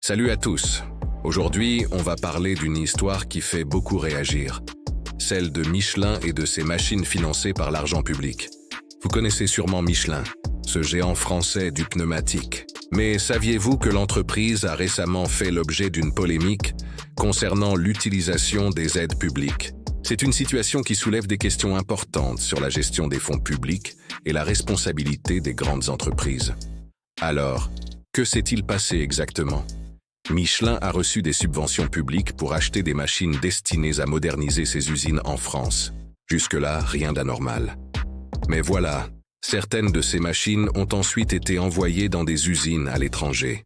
Salut à tous. Aujourd'hui, on va parler d'une histoire qui fait beaucoup réagir. Celle de Michelin et de ses machines financées par l'argent public. Vous connaissez sûrement Michelin, ce géant français du pneumatique. Mais saviez-vous que l'entreprise a récemment fait l'objet d'une polémique concernant l'utilisation des aides publiques? C'est une situation qui soulève des questions importantes sur la gestion des fonds publics et la responsabilité des grandes entreprises. Alors, que s'est-il passé exactement? Michelin a reçu des subventions publiques pour acheter des machines destinées à moderniser ses usines en France. Jusque-là, rien d'anormal. Mais voilà, certaines de ces machines ont ensuite été envoyées dans des usines à l'étranger.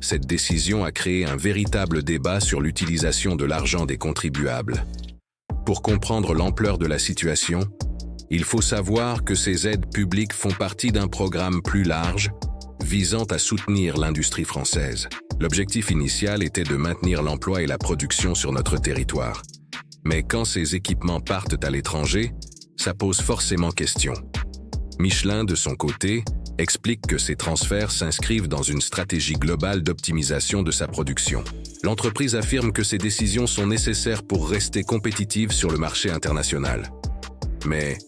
Cette décision a créé un véritable débat sur l'utilisation de l'argent des contribuables. Pour comprendre l'ampleur de la situation, il faut savoir que ces aides publiques font partie d'un programme plus large visant à soutenir l'industrie française. L'objectif initial était de maintenir l'emploi et la production sur notre territoire. Mais quand ces équipements partent à l'étranger, ça pose forcément question. Michelin, de son côté, explique que ces transferts s'inscrivent dans une stratégie globale d'optimisation de sa production. L'entreprise affirme que ces décisions sont nécessaires pour rester compétitive sur le marché international. Mais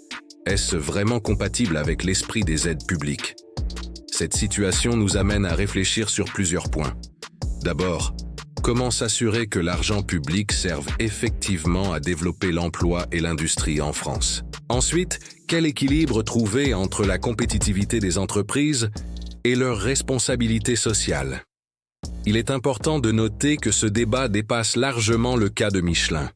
est-ce vraiment compatible avec l'esprit des aides publiques? Cette situation nous amène à réfléchir sur plusieurs points. D'abord, comment s'assurer que l'argent public serve effectivement à développer l'emploi et l'industrie en France? Ensuite, quel équilibre trouver entre la compétitivité des entreprises et leur responsabilité sociale? Il est important de noter que ce débat dépasse largement le cas de Michelin.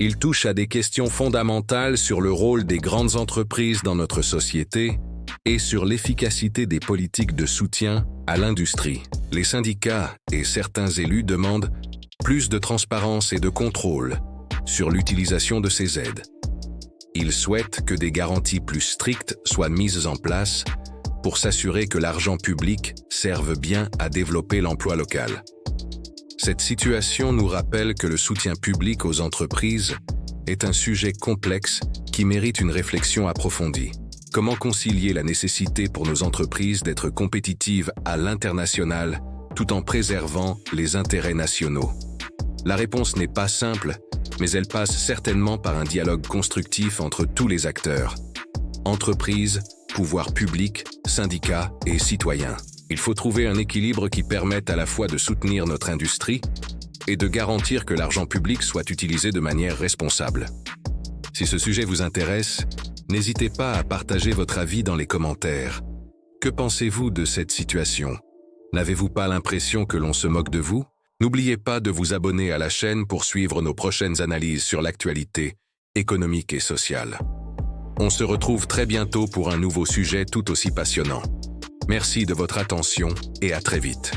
Il touche à des questions fondamentales sur le rôle des grandes entreprises dans notre société et sur l'efficacité des politiques de soutien à l'industrie. Les syndicats et certains élus demandent plus de transparence et de contrôle sur l'utilisation de ces aides. Ils souhaitent que des garanties plus strictes soient mises en place pour s'assurer que l'argent public serve bien à développer l'emploi local. Cette situation nous rappelle que le soutien public aux entreprises est un sujet complexe qui mérite une réflexion approfondie. Comment concilier la nécessité pour nos entreprises d'être compétitives à l'international tout en préservant les intérêts nationaux? La réponse n'est pas simple, mais elle passe certainement par un dialogue constructif entre tous les acteurs. Entreprises, pouvoirs publics, syndicats et citoyens. Il faut trouver un équilibre qui permette à la fois de soutenir notre industrie et de garantir que l'argent public soit utilisé de manière responsable. Si ce sujet vous intéresse, n'hésitez pas à partager votre avis dans les commentaires. Que pensez-vous de cette situation? N'avez-vous pas l'impression que l'on se moque de vous? N'oubliez pas de vous abonner à la chaîne pour suivre nos prochaines analyses sur l'actualité économique et sociale. On se retrouve très bientôt pour un nouveau sujet tout aussi passionnant. Merci de votre attention et à très vite.